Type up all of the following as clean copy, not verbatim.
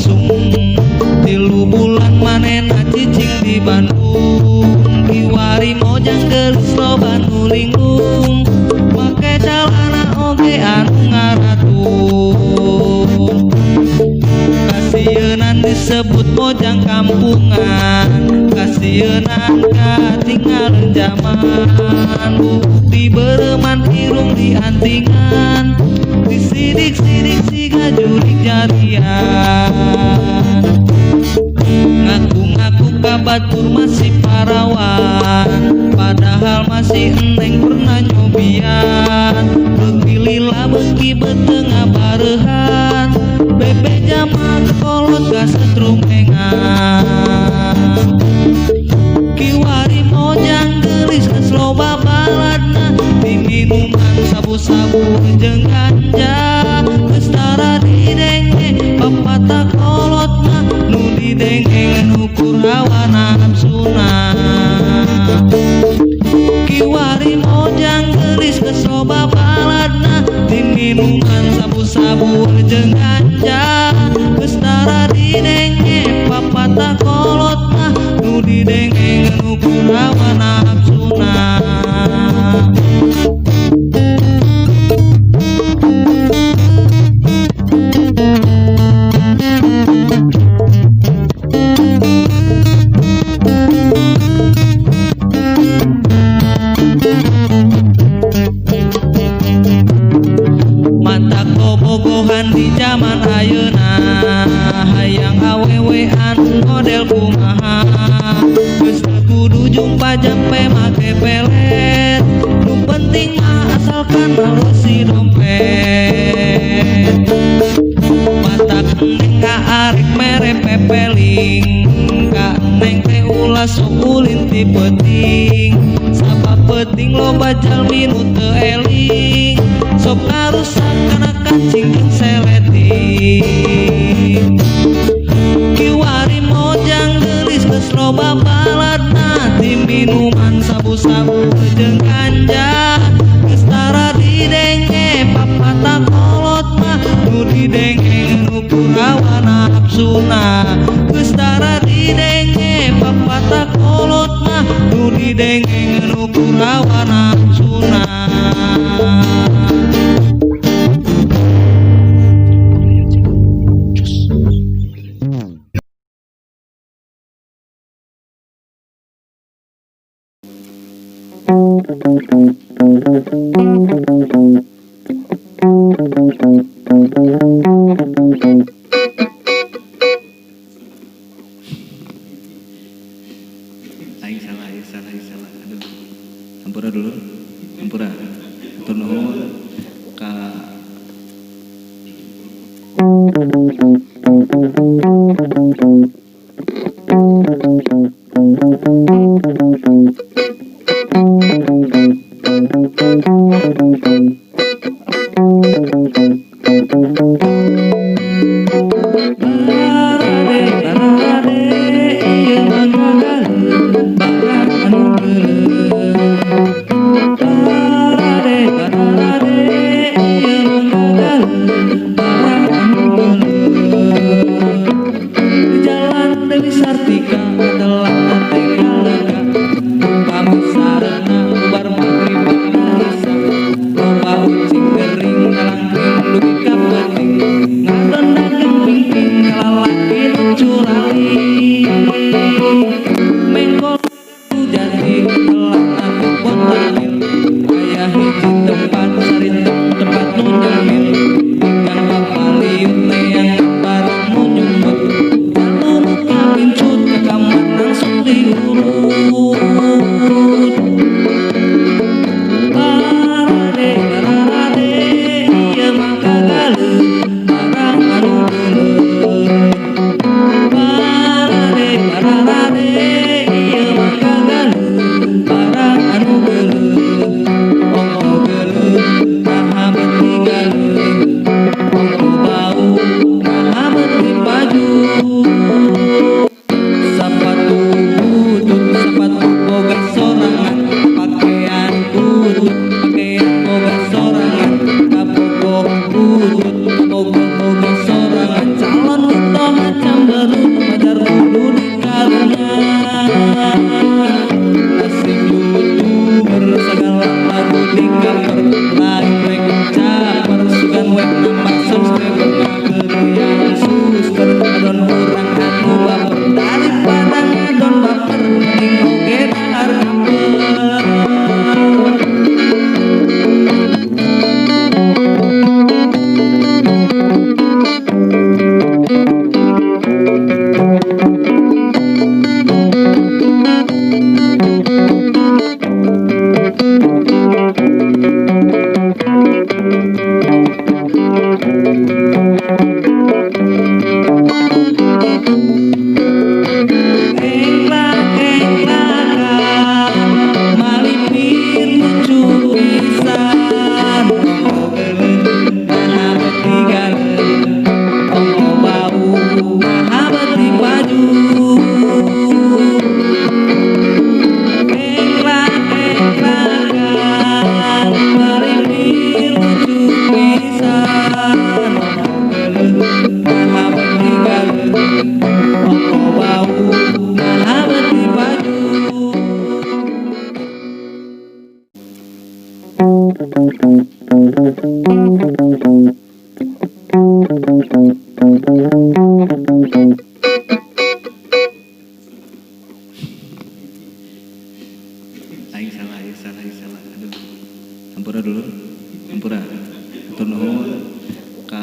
usung tilu bulan manena cicing di Bandung. Kiwari mojang gelis loba nu linglung make calana oge anu ngaratung. Kasieun disebut mojang kampungan, kasieun katinggalan zaman. Bukti bereman irung di antingan, disidik-sidik siga jurik jadian. Ngaku-ngaku kabatur masih parawan, padahal masih eneng pernah nyobian. Begilila beki betengah barehan, bebe jamak kolot kasetrumengan. Kiwari mojang gelis geus loba baladna, di minuman sabu-sabu jeung ganja. Geus tara didenge papata kolotna, nu didenge ukur hawa nafsuna. Kiwari mojang gelis geus loba baladna, di minuman sabu-sabu jeung ganja. Geus tara didenge papata kolotna, nu didenge ukur hawa nafsuna. Mata bobogohan di zaman ayeuna, hayang awewean model kumaha. Geus teu kudu jumpa jampe make pelet, nu penting mah asalkan alus si dompet. Mata neng ka arek mere pepeling, ka neng teh ulas sok ulin ti peuting. Sabab peuting loba jalmi nu teu eling, sok ngarusak kana kancing jeung seleting. Kiwari mojang gelis geus loba baladna, di minuman sabu-sabu jeung ganja. Geus tara didenge papata kolot mah, nu didenge ukur hawa nafsuna. Geus tara didenge papata kolot mah, nu didenge ukur hawa nafsuna. Aing salah. Aduh. Hampura dulu. Hampura. Hatur nuhun ka barade Salah. Aduh. Sampura dulu. Sampura. Atur nuhun ka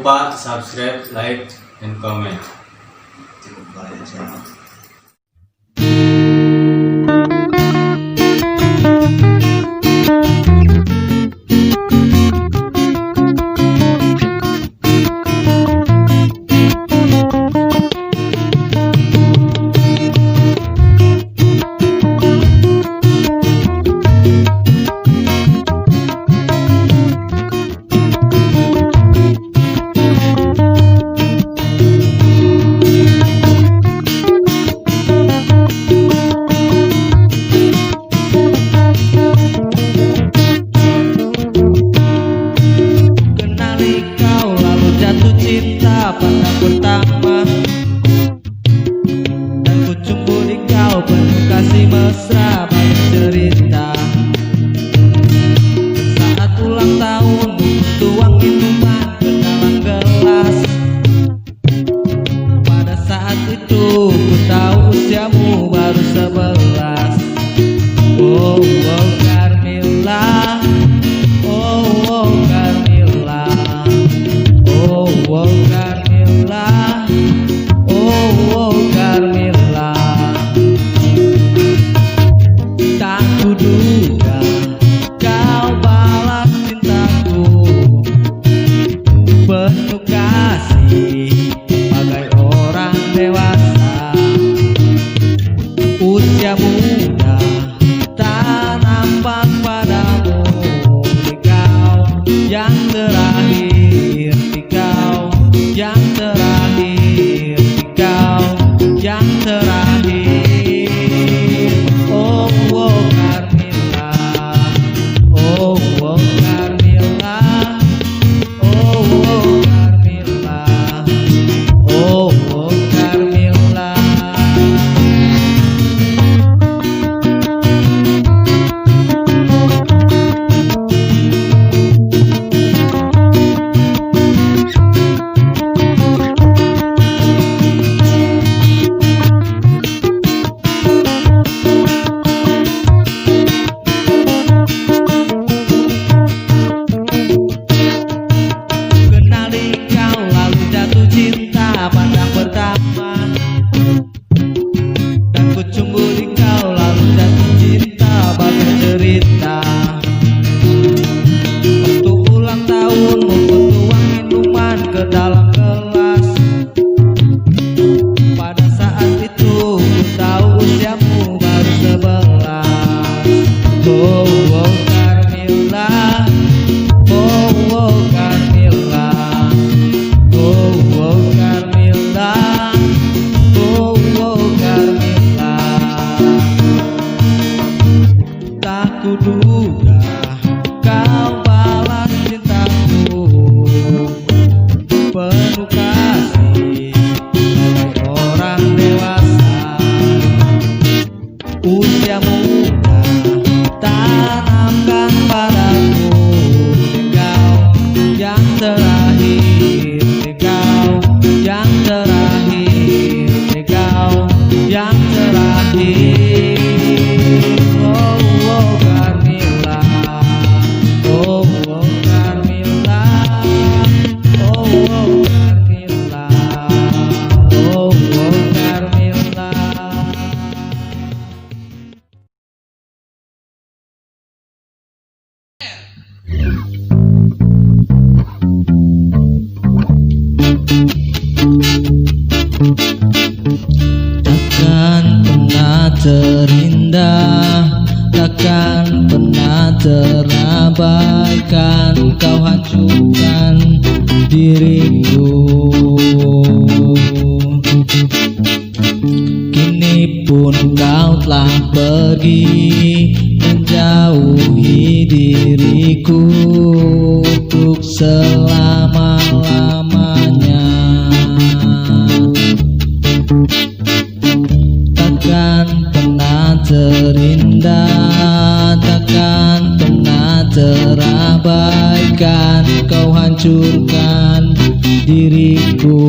lupa subscribe, like, and comment. Carmilla, usia muda tak nampak padamu di kau yang terakhir, di kau yang terakhir, di kau yang terakhir. Oh, oh Carmilla, oh, oh Carmilla, oh, oh Carmilla, oh, oh Carmilla. Kenali kau lalu jatuh cinta pandang pertama, dan ku cumbu di kau lalu jatuh cinta bagai cerita. Waktu ulang tahunmu ku tuang minuman ke dalam gelas. Pada saat itu ku tahu usiamu baru 11. Oh, oh Carmilla, oh, oh Carmilla, oh, oh Carmilla, oh, oh Carmilla. Tak kuduga kau balas cintaku penuh kasih sebagai orang dewasa. Usia muda tanamkan padaku di kau yang terakhir, di kau yang terakhir, di kau yang terakhir. Oh, oh Carmilla, oh, oh Carmilla, oh, oh Carmilla, oh, oh Carmilla. Takkan pernah terindah, takkan pernah terabaikan, kau hancurkan diriku. Kini pun kau telah pergi menjauhi diriku untuk selama-lamanya. Takkan pernah terindah, takkan pernah terabaikan, kau hancurkan diriku.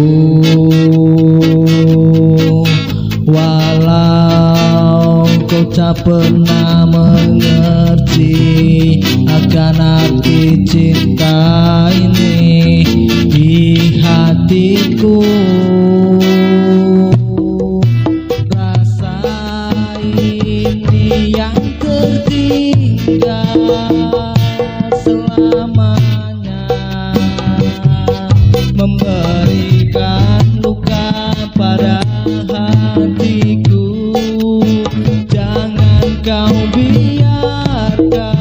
Walau kau tak pernah mengerti akan arti cinta ini di hatiku. Rasa ini yang tertinggal selamanya, memberikan luka pada hatiku. Jangan kau biarkan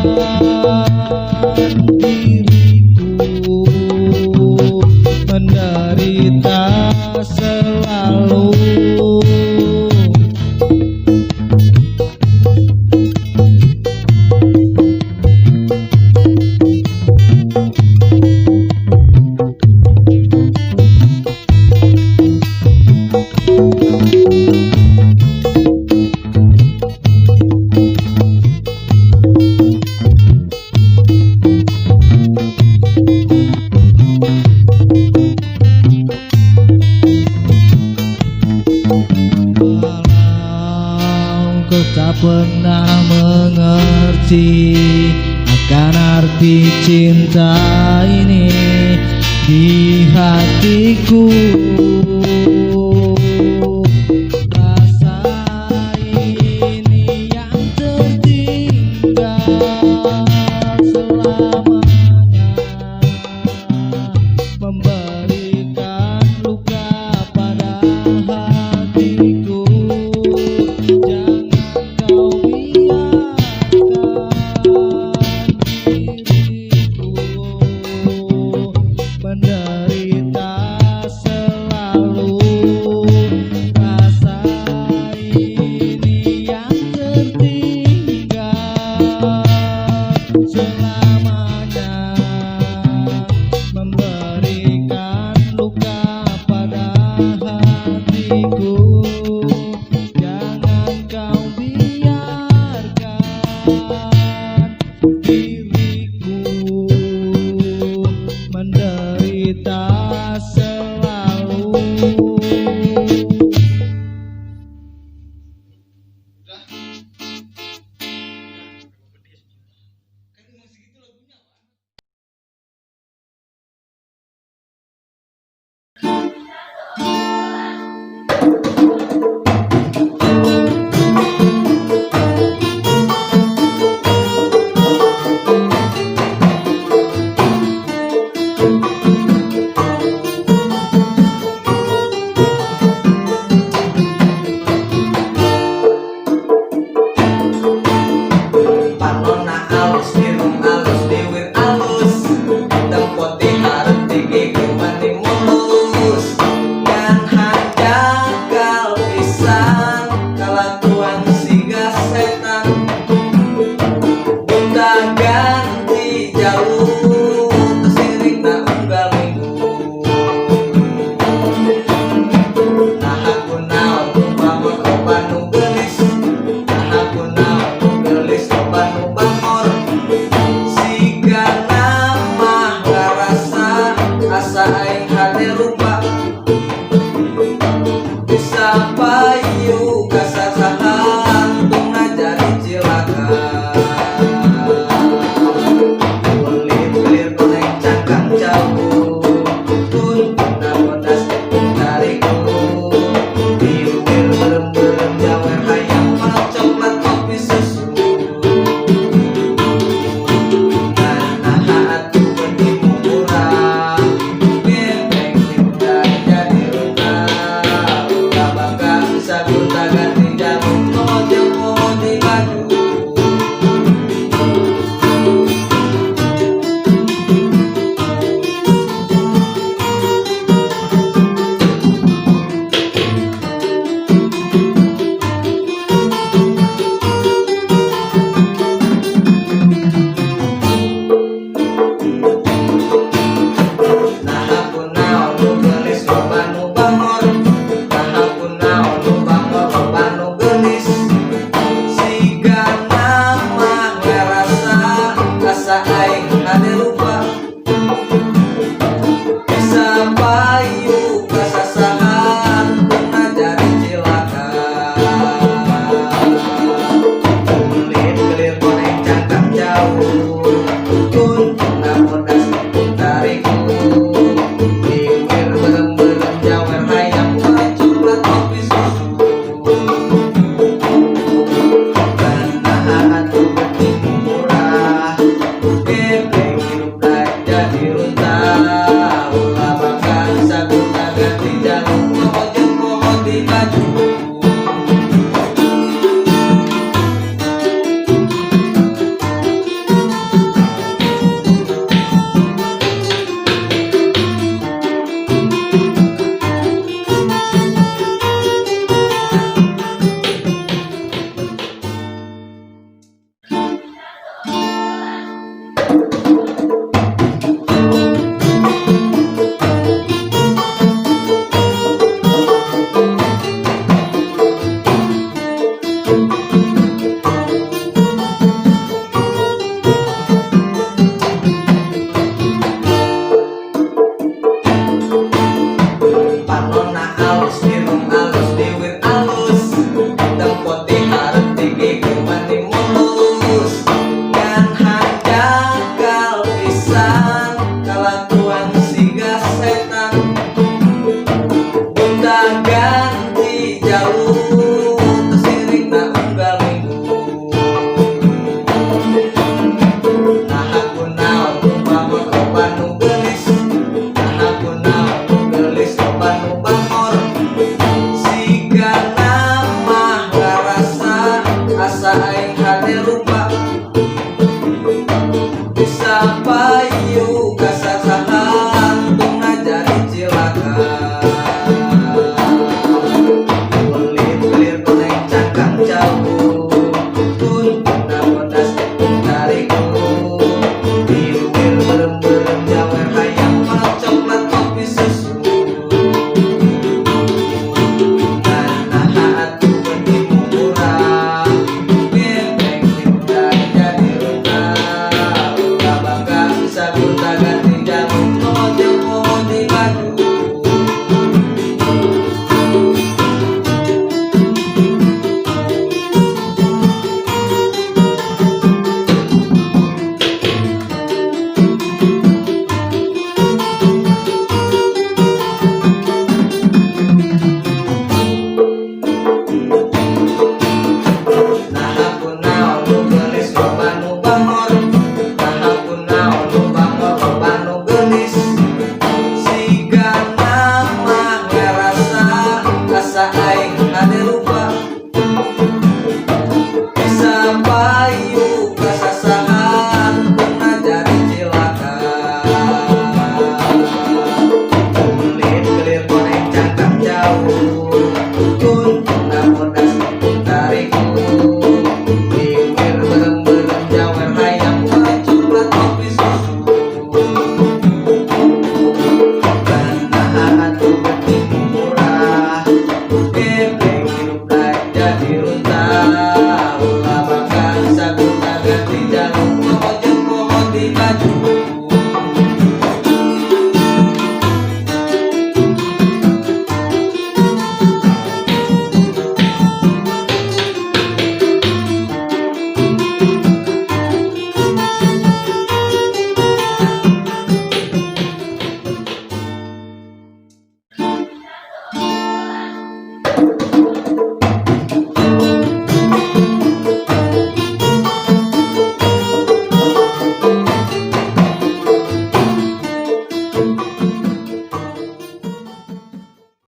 diriku menderita selalu. Kau tak pernah mengerti akan arti cinta ini di hatiku. Rasa ini yang tertinggal selamanya, memberikan luka pada hatiku. Jangan diriku, jangan kau biarkan diriku menderita selalu. Panonna alus, irung alus, diwir alus, tempot diharap digigit mani mulus. Ngan hajagal pisan kelakuan siga setan, buta ganti jalur tesiring na unggal minggu. Nah aku naon bangun opan nu geulis, nah aku naon nu geulis opan nu bangor. Siga nama ngarasa asa aing hade rupa, bisa payu kasasahan tungna jadi cilaka. Belir-belir koneng cangkang jauh, tuntuna bodas tepung tariku. Diukir berem-berem jawer hayam mal coklat kopi susu. Nah atu betimu murah, gembeng tidak jadi runah. Ulah bangga bisa gonta ganti jalur, mojok di baju. Nah aku naon nu geulis loba nu bangor, nah aku naon nu bangor loba nu geulis. Siga nama ngarasa asa aing hade rupa, bisa payu kasasahan tungna jadi cilaka. Belir-belir koneng cangkang jauh, tuntuna bodas tepung tariku. Diukir berem-berem jawer hayam mal coklat kopi susu. Nah atu betimu murah, gembeng hidup jadi runtah. Ulah bangga bisa gonta ganti jalur, mojok di baju.